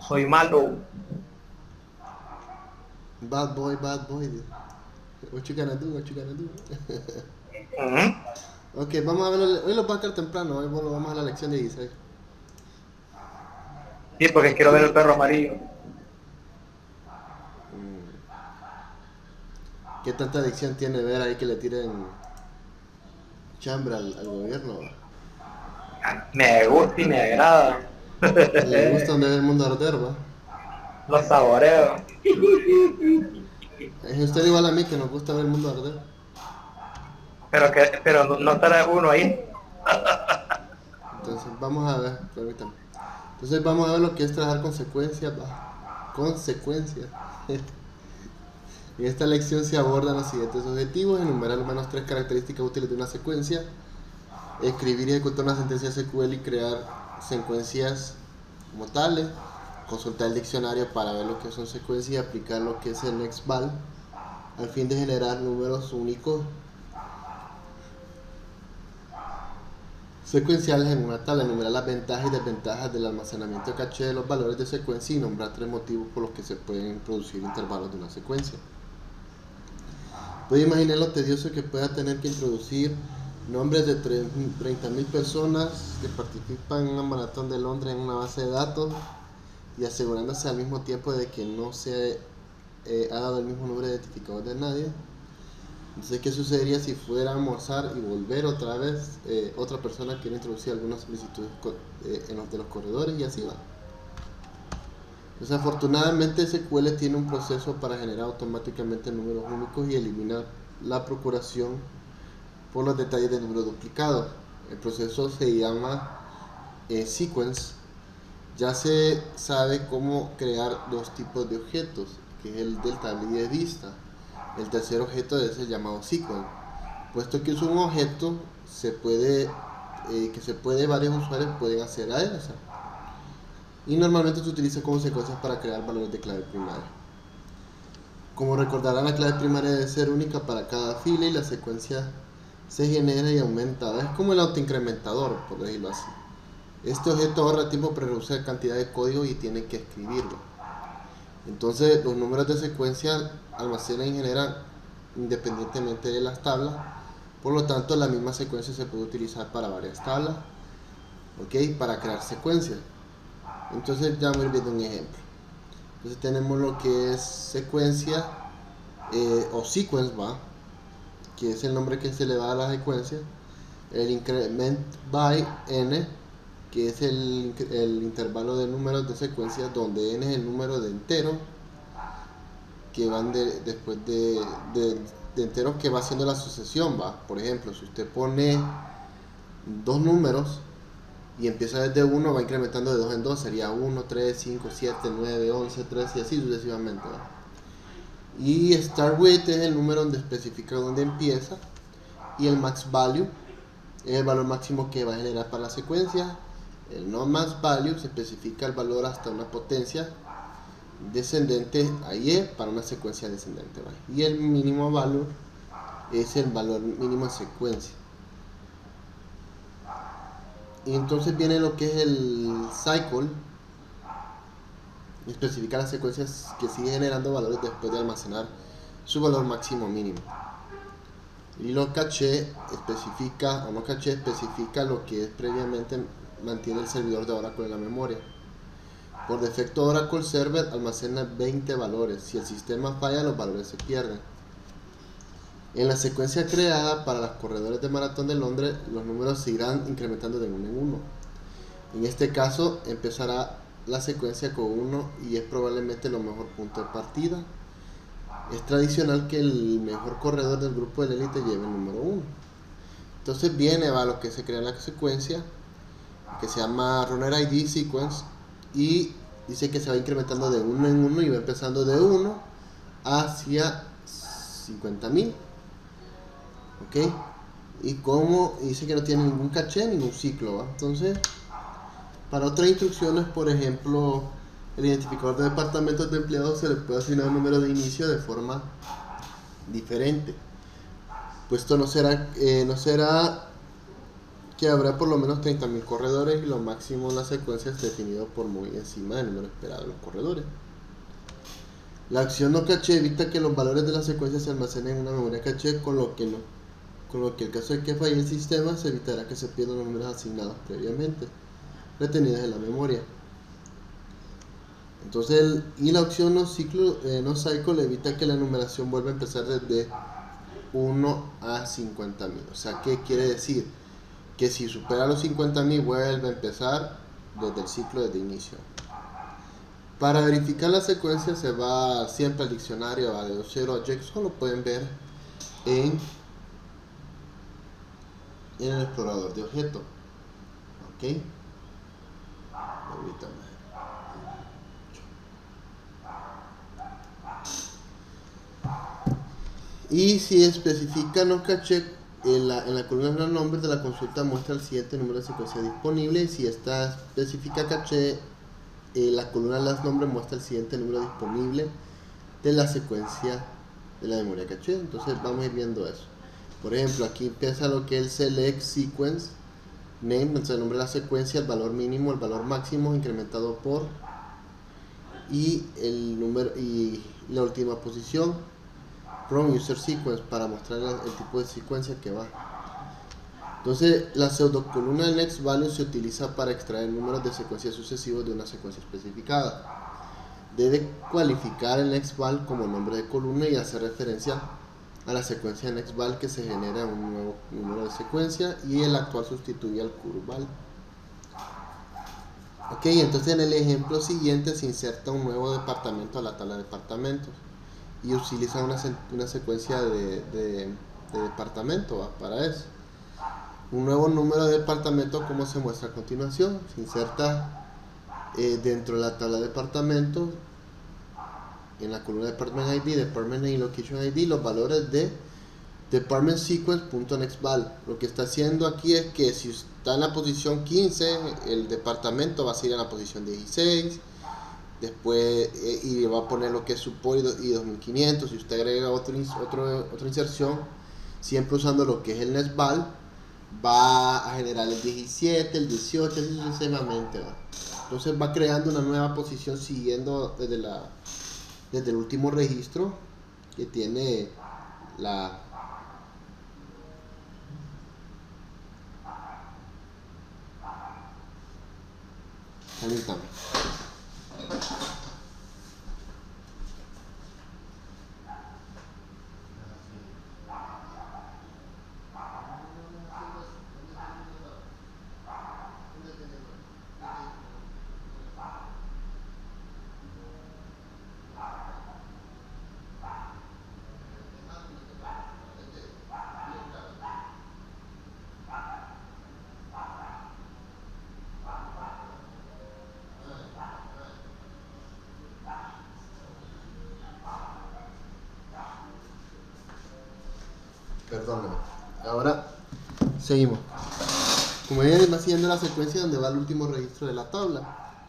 Soy malo. Bad boy, bad boy. What you gonna do, what you gonna do. Ujú. Ok, vamos a ver, hoy los va a quedar temprano, hoy vamos a la lección de 16. Sí, porque quiero ver el perro amarillo. ¿Qué tanta adicción tiene ver ahí que le tiren chambre al gobierno? Me gusta y me agrada. Le gusta donde ve el mundo arder, va. Lo saboreo. Es usted igual a mí que nos gusta ver el mundo arder. Pero no estará uno ahí. Entonces vamos a ver, permítame. Entonces vamos a ver lo que es trabajar consecuencias, va. Consecuencias. En esta lección se abordan los siguientes objetivos: enumerar al menos tres características útiles de una secuencia, escribir y ejecutar una sentencia SQL y crear secuencias como tales, consultar el diccionario para ver lo que son secuencias y aplicar lo que es el nextval al fin de generar números únicos secuenciales en una tabla, enumerar las ventajas y desventajas del almacenamiento de caché de los valores de secuencia y nombrar tres motivos por los que se pueden producir intervalos de una secuencia. Puede imaginar lo tedioso que pueda tener que introducir nombres de 30.000 personas que participan en una maratón de Londres en una base de datos y asegurándose al mismo tiempo de que no se ha dado el mismo número de identificador de nadie. Entonces, ¿qué sucedería si fuera a almorzar y volver otra vez otra persona quiere introducir algunas solicitudes en los de los corredores y así va? Desafortunadamente, SQL tiene un proceso para generar automáticamente números únicos y eliminar la procuración por los detalles del número duplicado. El proceso se llama sequence. Ya se sabe cómo crear dos tipos de objetos, que es el del tablilla de vista. El tercer objeto es el llamado sequence. Puesto que es un objeto, varios usuarios pueden acceder a él. O sea, y normalmente se utiliza como secuencias para crear valores de clave primaria. Como recordarán, la clave primaria debe ser única para cada fila y la secuencia se genera y aumenta. Es como el autoincrementador, por decirlo así. Este objeto ahorra tiempo para reducir la cantidad de código y tiene que escribirlo. Entonces, los números de secuencia almacenan y generan independientemente de las tablas. Por lo tanto, la misma secuencia se puede utilizar para varias tablas, ¿ok? Para crear secuencias. Entonces, ya vamos a ir viendo un ejemplo. Entonces, tenemos lo que es secuencia o sequence, ¿va? Que es el nombre que se le da a la secuencia. El increment by n, que es el intervalo de números de secuencia, donde n es el número de enteros que van después de enteros que va haciendo la sucesión, va. Por ejemplo, si usted pone dos números y empieza desde 1, va incrementando de 2 en 2, sería 1, 3, 5, 7, 9, 11, 13 y así sucesivamente, ¿va? Y start with es el número donde especifica dónde empieza, y el max value es el valor máximo que va a generar para la secuencia. El no max value se especifica el valor hasta una potencia descendente a y para una secuencia descendente, ¿vale? Y el mínimo valor es el valor mínimo en secuencia. Y entonces viene lo que es el cycle, especifica las secuencias que sigue generando valores después de almacenar su valor máximo mínimo. Y lo caché especifica, o no caché especifica lo que es previamente mantiene el servidor de Oracle en la memoria. Por defecto, Oracle Server almacena 20 valores. Si el sistema falla, los valores se pierden. En la secuencia creada para los corredores de maratón de Londres, los números seguirán incrementando de uno en uno. En este caso, empezará la secuencia con 1 y es probablemente el mejor punto de partida. Es tradicional que el mejor corredor del grupo de élite lleve el número 1. Entonces viene a lo que se crea en la secuencia, que se llama Runner ID Sequence, y dice que se va incrementando de uno en uno y va empezando de 1 hacia 50.000, ¿ok? Y como dice que no tiene ningún caché, ningún ciclo, ¿va? Entonces, para otras instrucciones, por ejemplo, el identificador de departamentos de empleados se le puede asignar un número de inicio de forma diferente. Pues esto no será que habrá por lo menos 30.000 corredores y lo máximo en la secuencia es definido por muy encima del número esperado de los corredores. La acción no caché evita que los valores de la secuencia se almacenen en una memoria caché, con lo que el caso de que falle el sistema se evitará que se pierdan los números asignados previamente retenidos en la memoria. Entonces, la opción no cycle evita que la numeración vuelva a empezar desde 1 a 50.000. O sea, ¿qué quiere decir? Que si supera los 50.000 vuelve a empezar desde el ciclo desde inicio. Para verificar la secuencia se va siempre al diccionario a JXON, lo pueden ver en el explorador de objetos. Ok, permítame. Y si especifica no caché, en la columna de nombres de la consulta muestra el siguiente número de secuencia disponible, y si esta especifica caché, la columna de los nombres muestra el siguiente número disponible de la secuencia de la memoria caché. Entonces vamos a ir viendo eso. Por ejemplo, aquí empieza lo que es el select sequence name, entonces el nombre de la secuencia, el valor mínimo, el valor máximo incrementado por, y el número y la última posición from user sequence para mostrar el tipo de secuencia que va. Entonces la pseudocolumna del next value se utiliza para extraer números de secuencias sucesivos de una secuencia especificada. Debe cualificar el next val como nombre de columna y hacer referencia a la secuencia de next val que se genera un nuevo número de secuencia, y el actual sustituye al curval. Ok, entonces en el ejemplo siguiente se inserta un nuevo departamento a la tabla de departamentos y utiliza una secuencia de departamento para eso. Un nuevo número de departamento, como se muestra a continuación, se inserta dentro de la tabla de departamentos, en la columna Department ID, Department Name y Location ID, los valores de Department Sequence.nextVal. Lo que está haciendo aquí es que si está en la posición 15, el departamento va a seguir en la posición 16, después y va a poner lo que es support y 2500. Si usted agrega otra inserción, siempre usando lo que es el nextVal, va a generar el 17, el 18, así sucesivamente, ¿va? Entonces va creando una nueva posición siguiendo desde el último registro que tiene la permítame. Perdóname. Ahora seguimos. Como ven, va siguiendo la secuencia donde va el último registro de la tabla.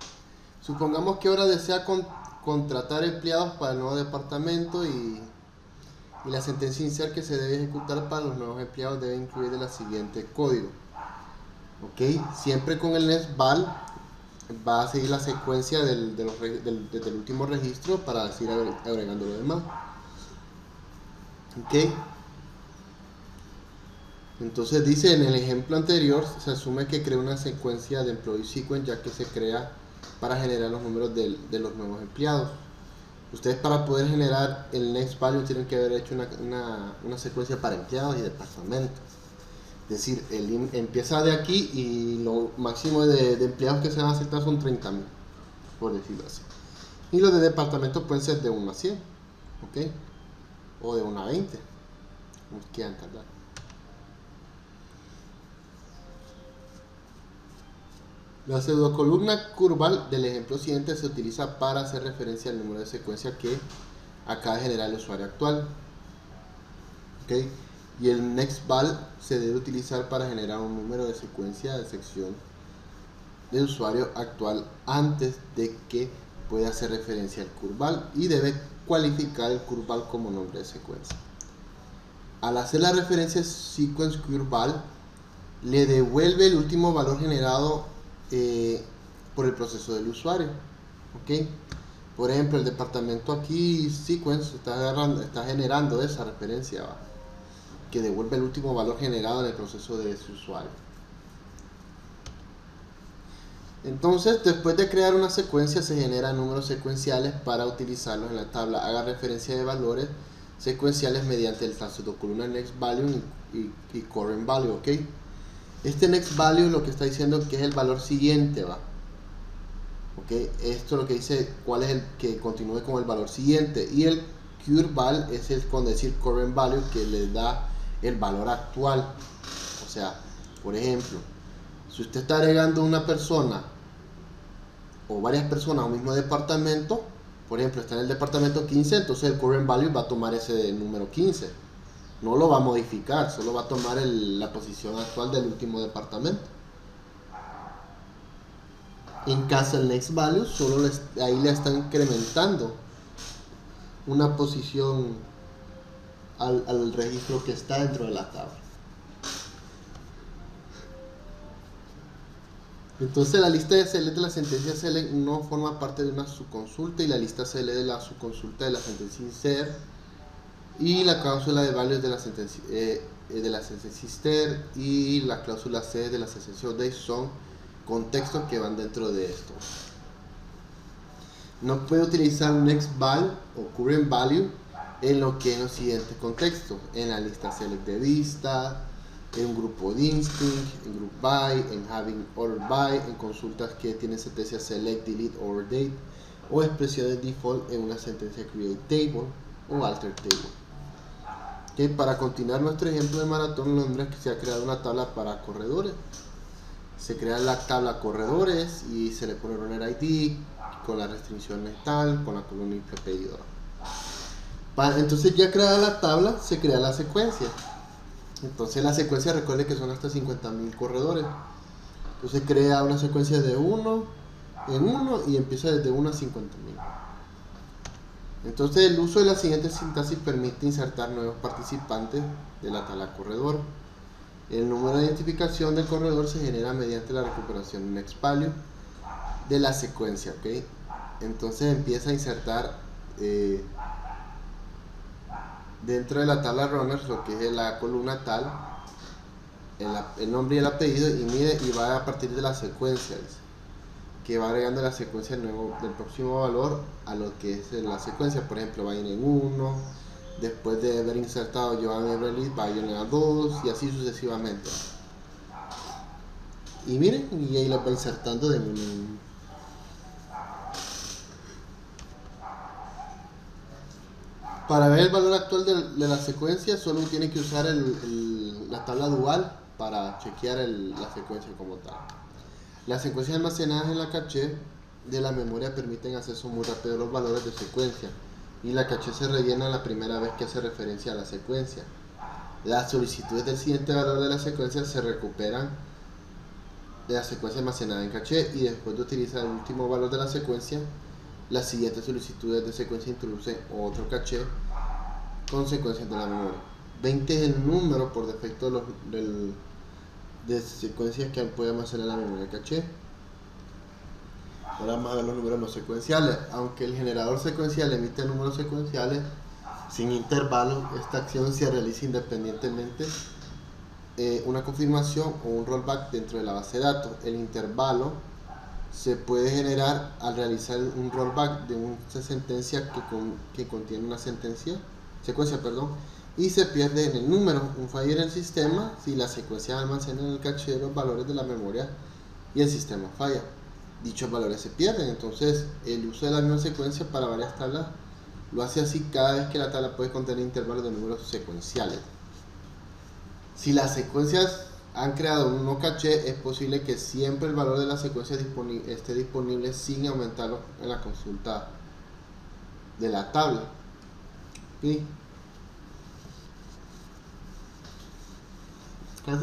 Supongamos que ahora desea contratar empleados para el nuevo departamento, y la sentencia inicial que se debe ejecutar para los nuevos empleados debe incluir el siguiente código. Ok, siempre con el nextVal va a seguir la secuencia desde el último registro para seguir agregando lo demás. Ok. Entonces dice, en el ejemplo anterior se asume que crea una secuencia de employee sequence, ya que se crea para generar los números de los nuevos empleados. Ustedes, para poder generar el next value, tienen que haber hecho una secuencia para empleados y departamentos. Es decir, empieza de aquí y lo máximo de empleados que se van a aceptar son 30.000, por decirlo así. Y los de departamentos pueden ser de 1 a 100, ¿ok? O de 1 a 20, como quieran tardar. La pseudocolumna curval del ejemplo siguiente se utiliza para hacer referencia al número de secuencia que acaba de generar el usuario actual. ¿Okay? Y el nextVal se debe utilizar para generar un número de secuencia de sección del usuario actual antes de que pueda hacer referencia al curval, y debe cualificar el curval como nombre de secuencia. Al hacer la referencia sequence curval, le devuelve el último valor generado por el proceso del usuario. ¿Ok? Por ejemplo, el departamento aquí, sequence, está generando esa referencia, ¿va? Que devuelve el último valor generado en el proceso de ese usuario. Entonces, después de crear una secuencia, se generan números secuenciales para utilizarlos en la tabla. Haga referencia de valores secuenciales mediante el transito columna next value y current value, ¿ok? Este next value lo que está diciendo que es el valor siguiente, ¿va? ¿Ok? Esto lo que dice cuál es el que continúe con el valor siguiente. Y el curval es el con decir current value, que le da el valor actual. O sea, por ejemplo, si usted está agregando una persona o varias personas a un mismo departamento, por ejemplo, está en el departamento 15, entonces el current value va a tomar ese número 15. No lo va a modificar, solo va a tomar la posición actual del último departamento. En caso del next value, solo ahí le está incrementando una posición al registro que está dentro de la tabla. Entonces la lista de CL de la sentencia CL no forma parte de una subconsulta, y la lista CL de la subconsulta de la sentencia INSER y la cláusula de values de la sentencia ISTER y la cláusula C de la sentencia ODE son contextos que van dentro de esto. No puede utilizar un next value o current value en lo que en los siguientes contextos: en la lista select de vista, en un grupo distinct, en group by, en having order by, en consultas que tienen sentencia select, delete, order date, o expresiones default en una sentencia create table o alter table. Okay, para continuar nuestro ejemplo de maratón, Londres, que se ha creado una tabla para corredores. Se crea la tabla corredores y se le pone runner ID con la restricción tal, con la columna pedido. Entonces, ya creada la tabla, se crea la secuencia. Entonces la secuencia, recuerde que son hasta 50.000 corredores. Entonces crea una secuencia de 1 en 1 y empieza desde 1 a 50.000. Entonces el uso de la siguiente sintaxis permite insertar nuevos participantes de la tabla corredor. El número de identificación del corredor se genera mediante la recuperación de next value de la secuencia, ¿ok? Entonces empieza a insertar dentro de la tabla runners lo que es la columna tal, el nombre y el apellido, y mide y va a partir de la secuencia, que va agregando la secuencia del próximo valor a lo que es la secuencia. Por ejemplo, va a ir en 1, después de haber insertado Joan Everly va a ir en 2 y así sucesivamente. Y miren, y ahí la va insertando de 1 en 1. Para ver el valor actual de la secuencia, solo tiene que usar la tabla dual para chequear la secuencia como tal. Las secuencias almacenadas en la caché de la memoria permiten acceso muy rápido a los valores de secuencia, y la caché se rellena la primera vez que hace referencia a la secuencia. Las solicitudes del siguiente valor de la secuencia se recuperan de la secuencia almacenada en caché, y después de utilizar el último valor de la secuencia, las siguientes solicitudes de secuencia introducen otro caché con secuencias de la memoria. 20 es el número por defecto de secuencias que puede almacenar la memoria caché. Ahora vamos a ver los números no secuenciales. Aunque el generador secuencial emite números secuenciales sin intervalos, esta acción se realiza independientemente una confirmación o un rollback dentro de la base de datos. El intervalo se puede generar al realizar un rollback de una sentencia que contiene una secuencia, y se pierde en el número. Un fallo en el sistema si la secuencia almacena en el caché los valores de la memoria y el sistema falla. Dichos valores se pierden. Entonces el uso de la misma secuencia para varias tablas lo hace así cada vez que la tabla puede contener intervalos de números secuenciales. Si las secuencias han creado un no caché, es posible que siempre el valor de la secuencia esté disponible sin aumentarlo en la consulta de la tabla. ¿Sí?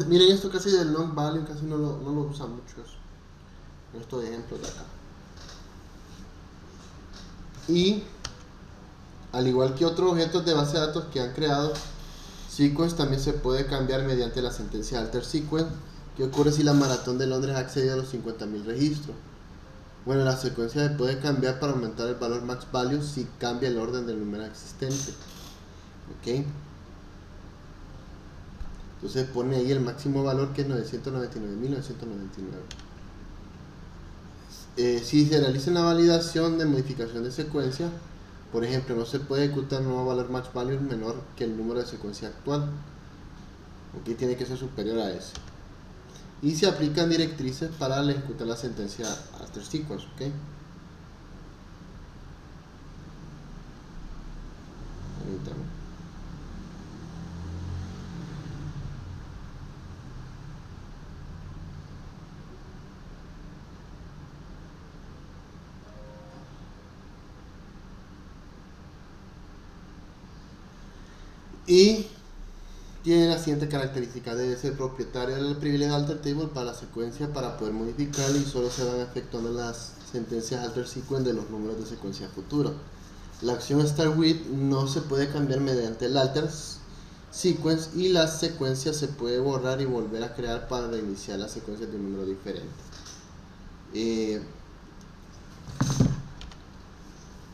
Miren, esto casi del long value casi no lo usa mucho eso, en estos ejemplos de acá. Y al igual que otros objetos de base de datos que han creado, sequence también se puede cambiar mediante la sentencia alter sequence ¿Qué ocurre si la maratón de Londres accede a los 50.000 registros? Bueno, la secuencia se puede cambiar para aumentar el valor max value si cambia el orden del número existente. ¿Ok? Entonces pone ahí el máximo valor, que es 999.999. Si se realiza una validación de modificación de secuencia, por ejemplo, no se puede ejecutar un nuevo valor max value menor que el número de secuencia actual. ¿Ok? Tiene que ser superior a ese. Y se aplican directrices para ejecutar la sentencia alter sequence. ¿Ok? Permítame. Y tiene la siguiente característica: debe ser propietario del privilegio alter table para la secuencia para poder modificarla, y solo se van efectuando las sentencias alter sequence de los números de secuencia futuro. La acción start with no se puede cambiar mediante el alter sequence, y la secuencia se puede borrar y volver a crear para reiniciar la secuencia de un número diferente.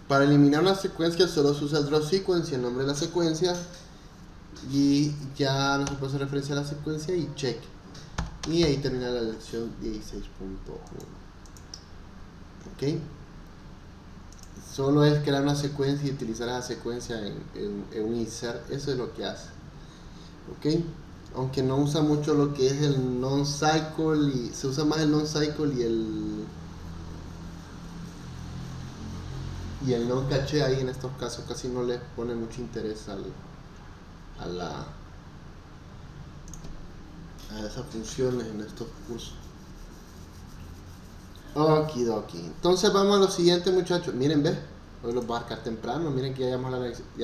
Para eliminar una secuencia solo se usa el draw sequence y el nombre de la secuencia, y ya no se puede hacer referencia a la secuencia y check. Y ahí termina la lección 16.1. ¿Ok? Solo es crear una secuencia y utilizar esa secuencia en un insert. Eso es lo que hace. ¿Ok? Aunque no usa mucho lo que es el non-cycle, y se usa más el non-cycle y el non-caché. Ahí en estos casos casi no le pone mucho interés a esas funciones en estos cursos. Okidoki. Entonces vamos a lo siguiente, muchachos. Miren, ve, hoy los voy a marcar temprano. Miren que ya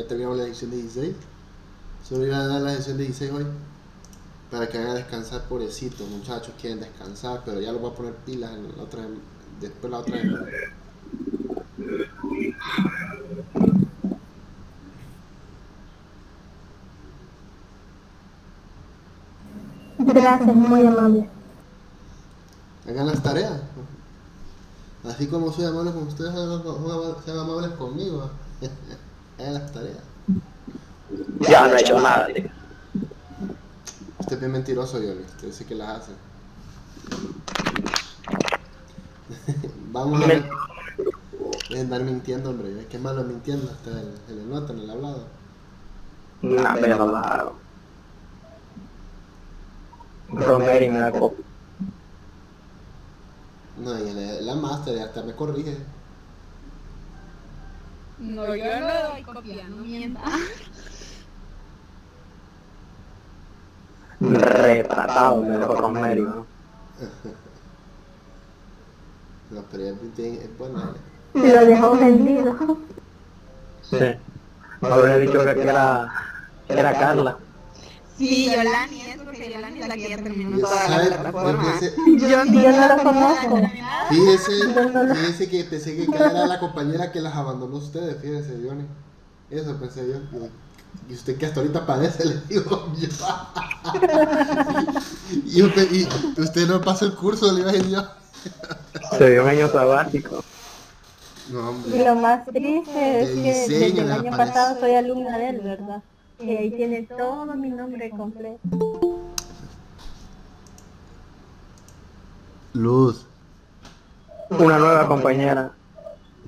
terminamos la lección 16. Solo iba a dar la lección 16 hoy, para que vayan a descansar, pobrecitos muchachos. Quieren descansar, pero ya los voy a poner pilas en la otra, después la otra vez. Gracias, muy amable. Hagan las tareas. Así como soy amable con ustedes, sean amables conmigo. Hagan las tareas. Ya no he hecho nada, tío. Usted es bien mentiroso, Johnny. Usted dice que las hace. Vamos a ver. Dejen de andar mintiendo, hombre. Es que es malo mintiendo. Hasta se le nota en el hablado. Nah, pero no lo hago. Romero y me da copa. No, y la master hasta me corrige. No, yo no doy copia, no mienta. Retratado, me dejó Romero, ¿no? No, pero es buena. Lo dejó vendido. Sí. Me habría dicho que era Carla. Sí, Yolani, es porque Yolani es la que ya terminó toda la ¿Sabe? plataforma. Yo Yo no lo conozco. Fíjese que pensé que Carla era la compañera que las abandonó a ustedes. Fíjese, Johnny. Eso pensé yo. Y usted que hasta ahorita padece, le digo yo. Y usted no pasó el curso, le iba a decir yo. Se dio un año sabático. No, Y hombre. lo más triste es De que diseño desde el me año aparece. pasado soy alumna de él, ¿verdad? Y ahí tiene todo mi nombre completo. Luz. Una nueva compañera.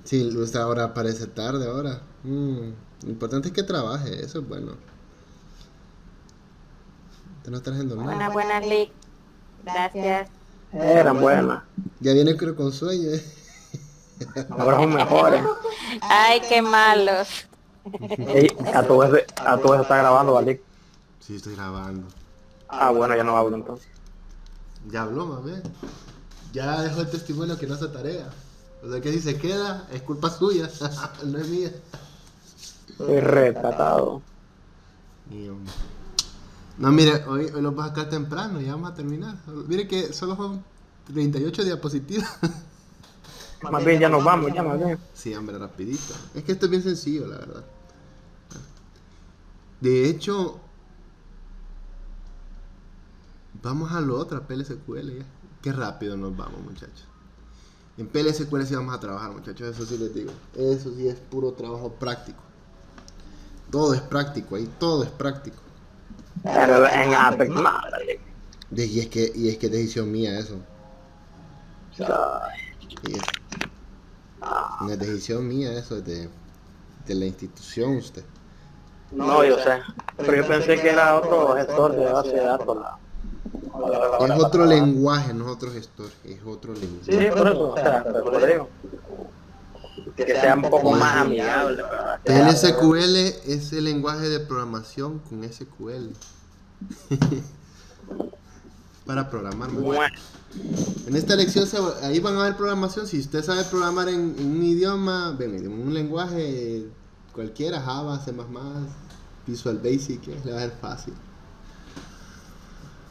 Sí, Luz ahora aparece tarde ahora. Lo importante es que trabaje, eso es bueno. Te no estás haciendo nada. Buenas, Lick. Gracias. Eran buenas. Ya viene creo con sueño, Ahora son mejores. Ay, qué malos. Ey, a todo eso está grabando, ¿vale? Sí, estoy grabando. Ah, bueno, ya no hablo entonces. Ya habló, mami. Ya dejó el testimonio que no hace tarea. O sea que si se queda, es culpa suya, no es mía. Estoy retratado. No, mire, hoy lo vas a sacar temprano, ya vamos a terminar. Mire que solo son 38 diapositivas. Más bien ya nos vamos, ya más bien. Sí, hombre, rapidito. Es que esto es bien sencillo, la verdad. De hecho, vamos a lo otro, a PLSQL ya. Qué rápido nos vamos, muchachos. En PLSQL sí vamos a trabajar, muchachos, eso sí les digo. Eso sí es puro trabajo práctico. Todo es práctico, ahí todo es práctico. Pero en Apex, madre. Y es que es decisión mía eso. Y es, no es decisión mía eso, es de la institución usted. No, yo sé. Pero yo pensé que era otro gestor de base de datos. Es otro lenguaje, no es otro gestor, es otro Sí, lenguaje. por eso, o sea, pero por digo. Que sea un poco más amigable, ¿verdad? PLSQL es el lenguaje de programación con SQL. Para programar, man. Bueno, En esta lección ahí van a ver programación. Si usted sabe programar en un idioma, en un lenguaje cualquiera, Java, C++, Visual Basic, le va a ser fácil.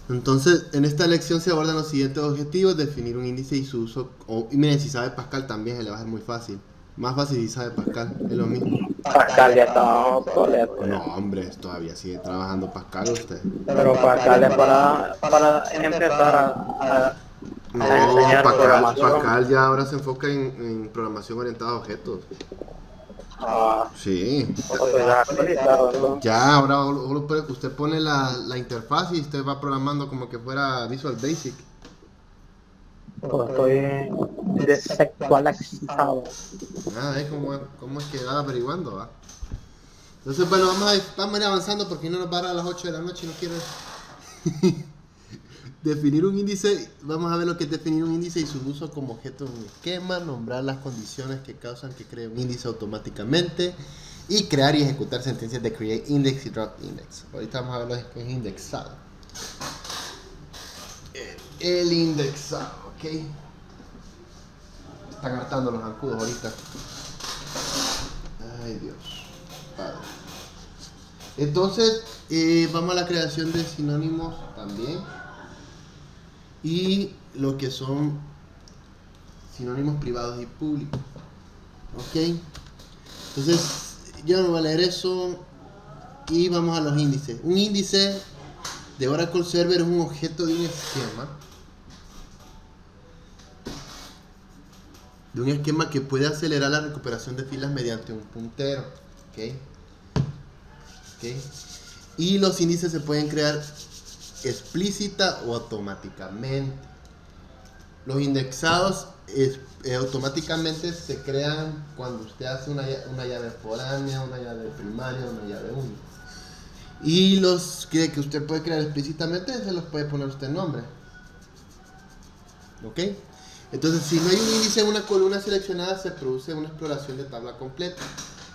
Entonces, en esta lección se abordan los siguientes objetivos: definir un índice y su uso. Y miren, si sabe Pascal también se le va a ser muy fácil. Más fácil si sabe Pascal, es lo mismo. Pascal ya está obsoleto. No, hombre, todavía sigue trabajando Pascal usted. Pero Pascal es para empezar a No, enseñar programación. Pascal ya ahora se enfoca en programación orientada a objetos. Sí. Ya, ahora usted pone la interfaz y usted va programando como que fuera Visual Basic. Pues estoy desactualizado. ¿Cómo es que va averiguando, va? Entonces, bueno, vamos a ir avanzando porque no nos va a dar a las 8 de la noche y no quiero definir un índice. Vamos a ver lo que es definir un índice y su uso como objeto de un esquema, nombrar las condiciones que causan que cree un índice automáticamente y crear y ejecutar sentencias de create index y drop index. Ahorita vamos a ver lo que es indexado. El indexado, ok. Están hartando los zancudos ahorita. Ay, Dios. Padre. Entonces, vamos a la creación de sinónimos también. Y lo que son sinónimos privados y públicos. Ok. Entonces, yo no voy a leer eso. Y vamos a los índices. Un índice de Oracle Server es un objeto de un esquema. De un esquema que puede acelerar la recuperación de filas mediante un puntero. Ok. Y los índices se pueden crear explícita o automáticamente. Los indexados automáticamente se crean cuando usted hace una llave foránea, una llave primaria, una llave única. Y los que usted puede crear explícitamente se los puede poner usted nombre. ¿Ok? Entonces, si no hay un índice en una columna seleccionada, se produce una exploración de tabla completa.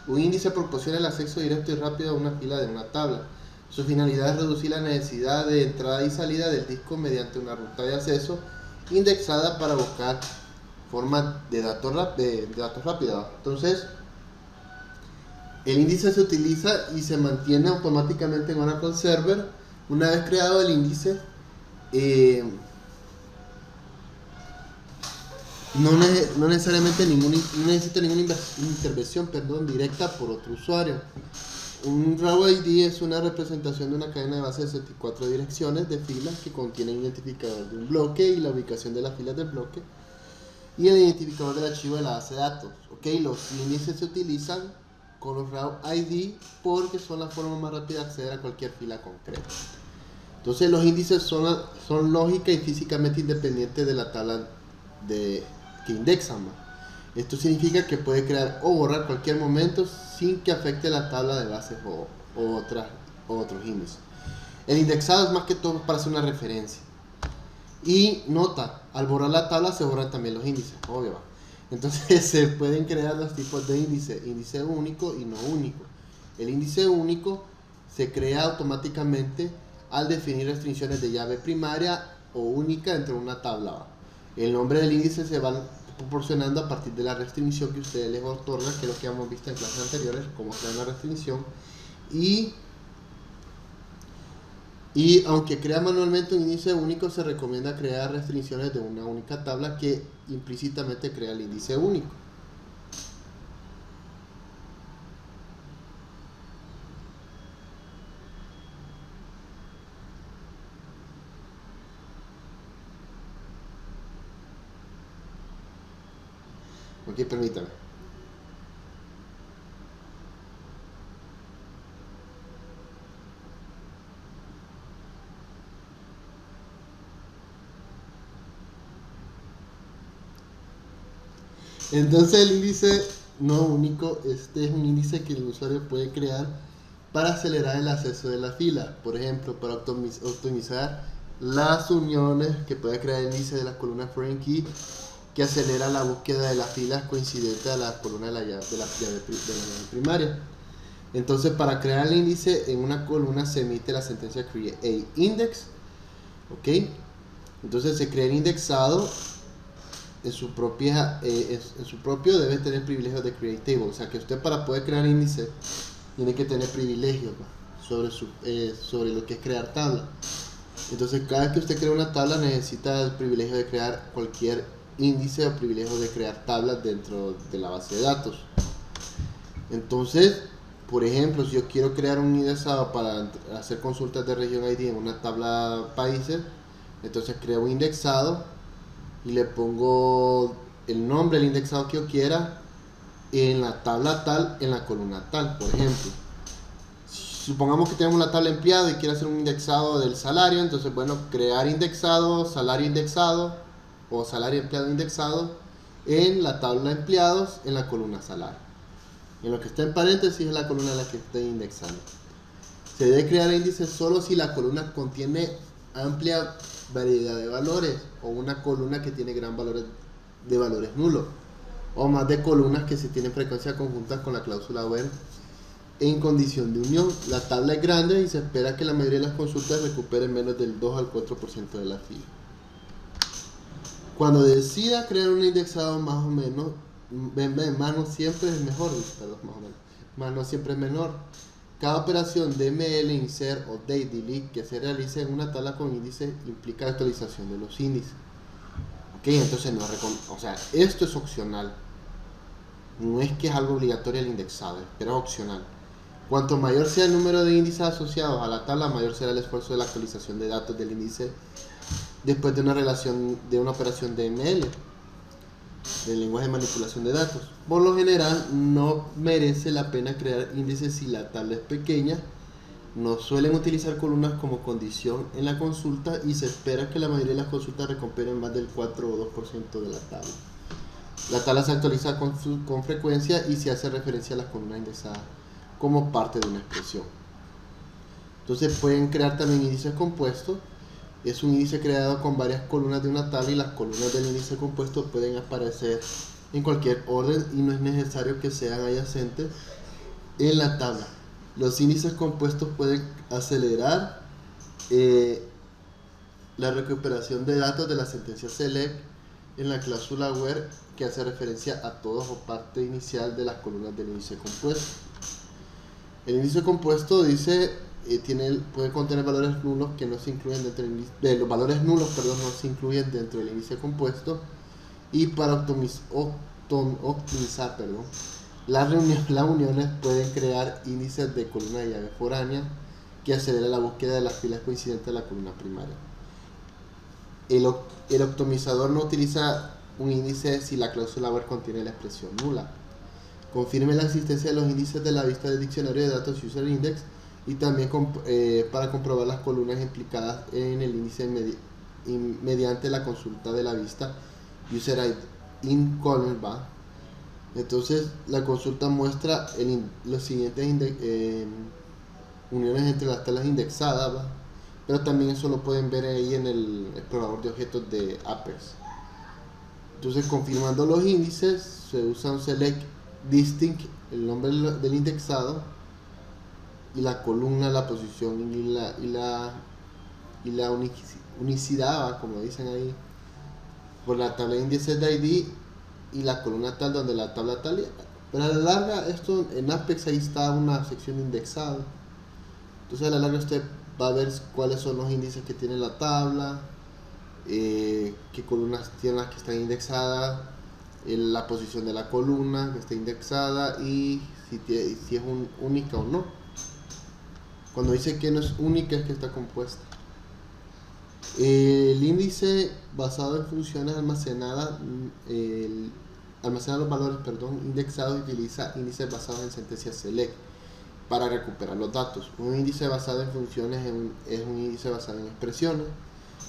Un índice proporciona el acceso directo y rápido a una fila de una tabla. Su finalidad es reducir la necesidad de entrada y salida del disco mediante una ruta de acceso indexada para buscar formas de datos rápidos. Entonces, el índice se utiliza y se mantiene automáticamente en Oracle Server. Una vez creado el índice, no necesariamente no necesita ninguna intervención directa por otro usuario. Un raw ID es una representación de una cadena de base de 64 direcciones de filas que contiene el identificador de un bloque y la ubicación de las filas del bloque y el identificador del archivo de la base de datos. Okay, los índices se utilizan con los raw ID porque son la forma más rápida de acceder a cualquier fila concreta. Entonces los índices son lógica y físicamente independientes de la tabla que indexan. Esto significa que puede crear o borrar cualquier momento sin que afecte la tabla de bases o otros índices. El indexado es más que todo para hacer una referencia. Y nota, al borrar la tabla se borran también los índices, obvio. Entonces se pueden crear dos tipos de índice: índice único y no único. El índice único se crea automáticamente al definir restricciones de llave primaria o única dentro de una tabla. El nombre del índice se va proporcionando a partir de la restricción que ustedes les otorgan, que es lo que hemos visto en clases anteriores, cómo crear una restricción. Y aunque crea manualmente un índice único, se recomienda crear restricciones de una única tabla que implícitamente crea el índice único. Ok, permítame. Entonces el índice no único, este es un índice que el usuario puede crear para acelerar el acceso de la fila. Por ejemplo, para optimizar las uniones, que puede crear el índice de la columna foreign key, que acelera la búsqueda de las filas coincidentes a la columna de la llave primaria. Entonces, para crear el índice en una columna se emite la sentencia create index. Ok, entonces se crea el indexado. En su propio debe tener privilegios de create table. O sea que usted, para poder crear índice, tiene que tener privilegios sobre lo que es crear tabla. Entonces, cada vez que usted crea una tabla, necesita el privilegio de crear cualquier índice o privilegio de crear tablas dentro de la base de datos. Entonces, por ejemplo, si yo quiero crear un indexado para hacer consultas de región ID en una tabla países, entonces creo un indexado y le pongo el nombre del indexado que yo quiera en la tabla tal, en la columna tal. Por ejemplo, supongamos que tenemos la tabla empleado y quiero hacer un indexado del salario. Entonces, bueno, crear indexado, salario indexado o salario empleado indexado en la tabla empleados en la columna salario. En lo que está en paréntesis es la columna en la que estoy indexando. Se debe crear índice solo si la columna contiene amplia variedad de valores, o una columna que tiene gran valor de valores nulos, o más de columnas que se tienen frecuencia conjunta con la cláusula where en condición de unión. La tabla es grande y se espera que la mayoría de las consultas recuperen menos del 2 al 4% de la fila. Cuando decida crear un indexado más o menos, más no siempre es mejor, más no siempre es menor. Cada operación de ML, insert o date delete que se realice en una tabla con índice implica actualización de los índices. Ok, entonces esto es opcional. No es que es algo obligatorio el indexado, pero es opcional. Cuanto mayor sea el número de índices asociados a la tabla, mayor será el esfuerzo de la actualización de datos del índice después de una operación de ML, del lenguaje de manipulación de datos. Por lo general, no merece la pena crear índices si la tabla es pequeña. No suelen utilizar columnas como condición en la consulta y se espera que la mayoría de las consultas recuperen más del 4 o 2% de la tabla. La tabla se actualiza con frecuencia y se hace referencia a las columnas indexadas como parte de una expresión. Entonces pueden crear también índices compuestos. Es un índice creado con varias columnas de una tabla y las columnas del índice compuesto pueden aparecer en cualquier orden y no es necesario que sean adyacentes en la tabla. Los índices compuestos pueden acelerar la recuperación de datos de la sentencia select en la cláusula where que hace referencia a todos o parte inicial de las columnas del índice compuesto. El índice compuesto dice puede contener valores nulos que no se incluyen dentro del índice, los valores nulos, perdón, no se incluyen dentro del índice compuesto. Y para optimizar las uniones pueden crear índices de columna de llave foránea que acelera la búsqueda de las filas coincidentes de la columna primaria. El optimizador no utiliza un índice si la cláusula where contiene la expresión nula. Confirme la existencia de los índices de la vista del diccionario de datos user index y también para comprobar las columnas implicadas en el índice mediante la consulta de la vista user in column. Entonces la consulta muestra los siguientes uniones entre las tablas indexadas, pero también eso lo pueden ver ahí en el explorador de objetos de Apex. Entonces, confirmando los índices, se usa un select distinct, el nombre del indexado, y la columna, la posición y la unicidad, como dicen ahí, por la tabla de índices de ID y la columna tal donde la tabla tal. Pero a la larga, esto en Apex ahí está una sección de indexado. Entonces a la larga usted va a ver cuáles son los índices que tiene la tabla, qué columnas tienen las que están indexadas, la posición de la columna que está indexada y si es única o no. Cuando dice que no es única es que está compuesta. El índice basado en funciones almacenadas, almacena los valores, indexados y utiliza índices basados en sentencias select para recuperar los datos. Un índice basado en funciones es un índice basado en expresiones,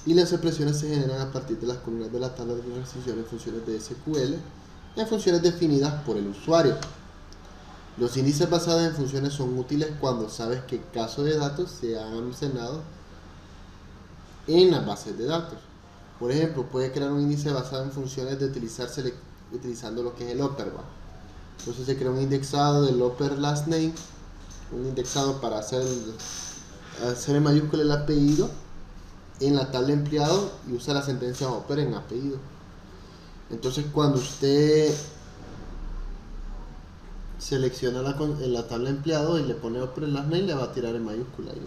y las expresiones se generan a partir de las columnas de la tabla de restricción en funciones de SQL en funciones definidas por el usuario. Los índices basados en funciones son útiles cuando sabes que casos de datos se han almacenado en las bases de datos. Por ejemplo, puede crear un índice basado en funciones de utilizando lo que es el upper. Entonces se crea un indexado del upper last name, un indexado para hacer en mayúscula el apellido en la tabla empleado y usa la sentencia upper en apellido. Entonces cuando usted selecciona en la tabla empleado y le pone upper last name, le va a tirar en mayúscula ahí.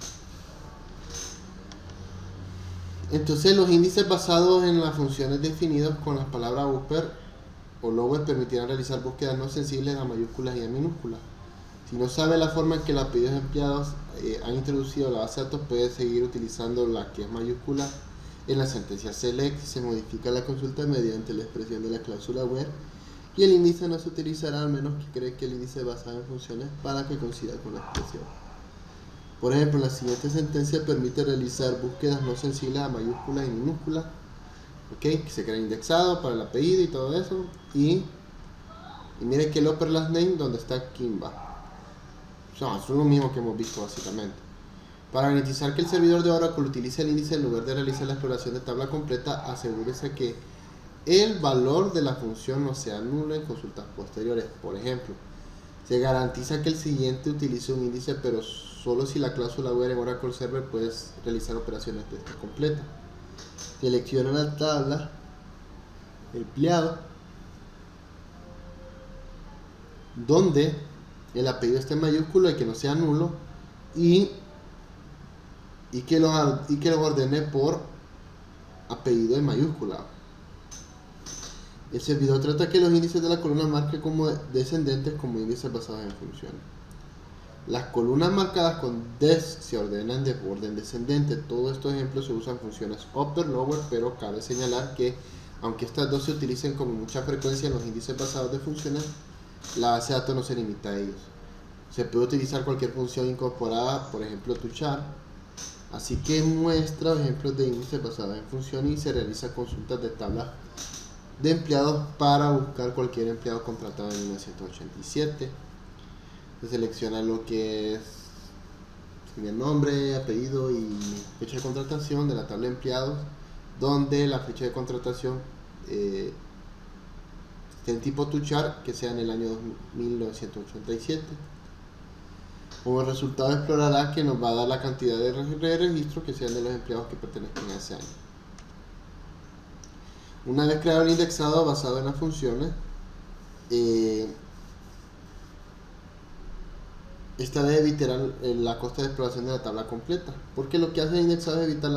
Entonces los índices basados en las funciones definidas con las palabras upper o lower permitirán realizar búsquedas no sensibles a mayúsculas y a minúsculas. Si no sabe la forma en que los apellidos empleados han introducido la base de datos, puede seguir utilizando la que es mayúscula en la sentencia select. Se modifica la consulta mediante la expresión de la cláusula where, y el índice no se utilizará al menos que cree que el índice basado en funciones para que coincida con la expresión. Por ejemplo, la siguiente sentencia permite realizar búsquedas no sensibles a mayúsculas y minúsculas, que se crea indexado para el apellido y todo eso, y mire que el upper last name donde está Kimba. Eso es lo mismo que hemos visto básicamente. Para garantizar que el servidor de Oracle utilice el índice en lugar de realizar la exploración de tabla completa, asegúrese que el valor de la función no sea nulo en consultas posteriores. Por ejemplo, se garantiza que el siguiente utilice un índice, pero solo si la cláusula where en Oracle Server puede realizar operaciones de esta completa. Selecciona la tabla empleado donde el apellido esté en mayúscula y que no sea nulo, y que lo ordene por apellido en mayúscula. El servidor trata que los índices de la columna marquen como descendentes como índices basados en funciones. Las columnas marcadas con des se ordenan de orden descendente. Todos estos ejemplos se usan funciones upper, lower, pero cabe señalar que aunque estas dos se utilicen con mucha frecuencia en los índices basados de funciones, la base de datos no se limita a ellos. Se puede utilizar cualquier función incorporada, por ejemplo tuchar, así que muestra ejemplos de índices basados en funciones y se realiza consultas de tablas de empleados para buscar cualquier empleado contratado en 1987. Se selecciona lo que es el nombre, apellido y fecha de contratación de la tabla de empleados, donde la fecha de contratación en tipo tuchar, que sea en el año 1987. Como resultado explorará que nos va a dar la cantidad de registros que sean de los empleados que pertenezcan a ese año. Una vez creado el indexado basado en las funciones, esta vez evitará la costa de exploración de la tabla completa, porque lo que hace el indexado es evitar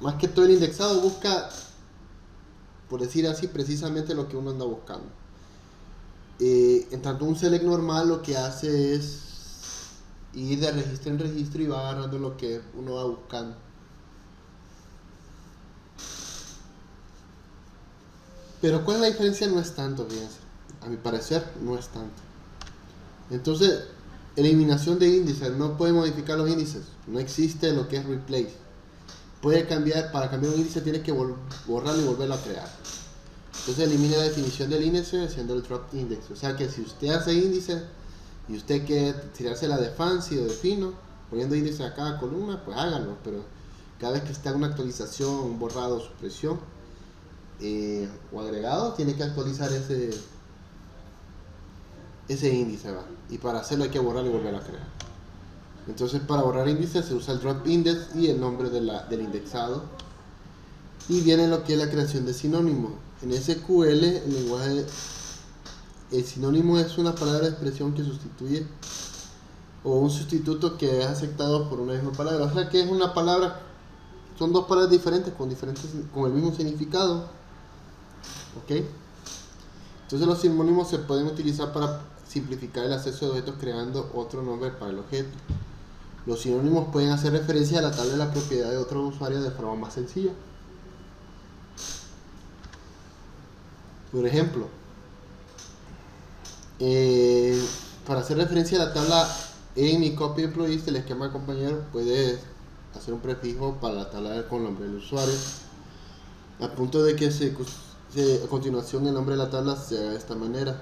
más que todo el indexado busca, por decir así, precisamente lo que uno anda buscando. En tanto un select normal lo que hace es ir de registro en registro y va agarrando lo que uno va buscando. Pero ¿cuál es la diferencia? No es tanto, fíjense. A mi parecer no es tanto. Entonces, eliminación de índices. No puede modificar los índices. No existe lo que es replace. Puede cambiar, para cambiar un índice tiene que borrarlo y volverlo a crear. Entonces elimina la definición del índice haciendo el drop index. O sea que si usted hace índice y usted quiere tirársela de fancy o de fino, poniendo índice a cada columna, pues háganlo. Pero cada vez que esté en una actualización, un borrado, supresión o agregado, tiene que actualizar ese índice, ¿va? Y para hacerlo hay que borrarlo y volver a crear. Entonces para borrar índice se usa el drop index y el nombre del indexado, y viene lo que es la creación de sinónimos. En SQL el lenguaje, el sinónimo es una palabra de expresión que sustituye o un sustituto que es aceptado por una misma palabra. O sea que es una palabra, son dos palabras diferentes con el mismo significado. ¿Ok? Entonces los sinónimos se pueden utilizar para simplificar el acceso de objetos creando otro nombre para el objeto. Los sinónimos pueden hacer referencia a la tabla de la propiedad de otro usuario de forma más sencilla. Por ejemplo, para hacer referencia a la tabla en mi copy employees del esquema compañero, puedes hacer un prefijo para la tabla con el nombre del usuario, al punto de que a continuación el nombre de la tabla sea de esta manera.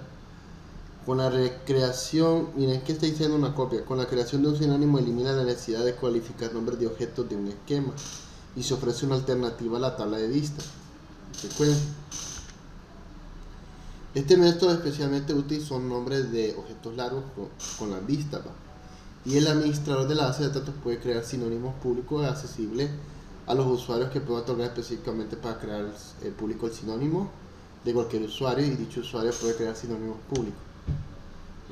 Con la recreación, miren que está diciendo una copia, con la creación de un sinónimo elimina la necesidad de cualificar nombres de objetos de un esquema y se ofrece una alternativa a la tabla de vista. Recuerden, este método es especialmente útil son nombres de objetos largos con las vistas, ¿va? Y el administrador de la base de datos puede crear sinónimos públicos accesibles a los usuarios que puede otorgar específicamente para crear público el sinónimo de cualquier usuario, y dicho usuario puede crear sinónimos públicos.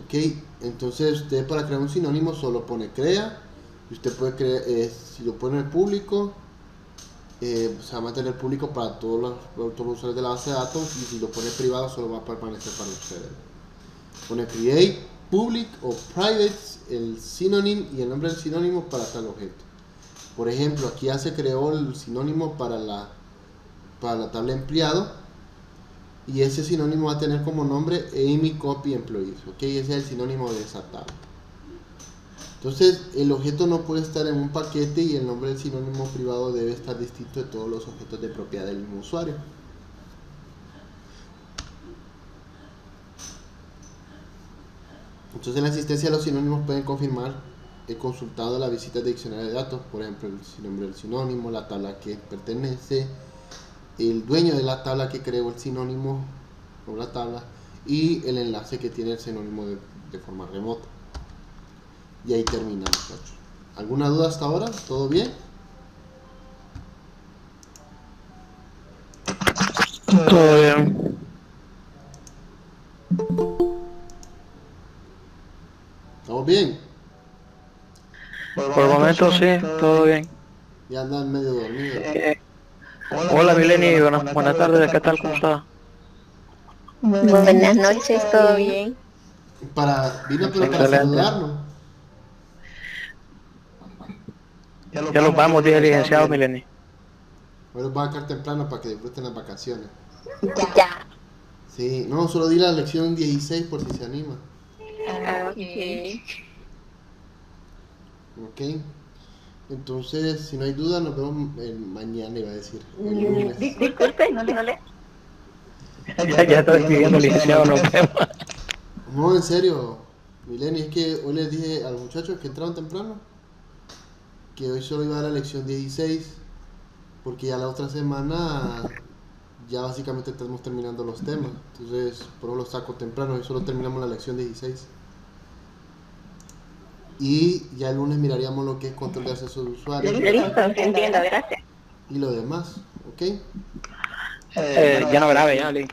Ok, entonces usted para crear un sinónimo solo pone crea, y usted puede crear, si lo pone en el público, se va a mantener público para todos los usuarios de la base de datos, y si lo pone privado solo va a permanecer para ustedes. Pone create, public o private, el sinónimo y el nombre del sinónimo para tal objeto. Por ejemplo, aquí ya se creó el sinónimo para la tabla empleado, y ese sinónimo va a tener como nombre Amy Copy Employees, ok, ese es el sinónimo de esa tabla. Entonces el objeto no puede estar en un paquete, y el nombre del sinónimo privado debe estar distinto de todos los objetos de propiedad del mismo usuario. Entonces en la existencia de los sinónimos pueden confirmar el consultado de la visita de diccionario de datos, por ejemplo el nombre del sinónimo, la tabla que pertenece, el dueño de la tabla que creó el sinónimo o la tabla, y el enlace que tiene el sinónimo de forma remota. Y ahí terminamos, muchachos. ¿Alguna duda hasta ahora? ¿Todo bien? Todo bien. ¿Estamos bien? Por el momento sí, todo bien. Ya andan medio dormidos. Hola Mileni, buenas tardes, ¿qué tal? ¿Cómo está? Buenas noches, ¿todo bien? Vino pero para Excelente. saludarnos. Ya los vamos, dije licenciado Mileni. Hoy los voy a sacar temprano para que disfruten las vacaciones. Ya. Sí, no, solo di la lección 16 por si se anima. Ok. Ok. Entonces, si no hay duda, nos vemos mañana, iba a decir. El lunes. Disculpe, no le... Ya estoy escribiendo licenciado, nos vemos. No, en serio, Mileni, es que hoy les dije a los muchachos que entraron temprano que hoy solo iba a dar la lección 16, porque ya la otra semana ya básicamente estamos terminando los temas. Entonces, por eso los saco temprano, hoy solo terminamos la lección 16. Y ya el lunes miraríamos lo que es control de acceso de usuarios Listo, entiendo, gracias. y lo demás, ¿ok? Ya no grabe, ya, Lee.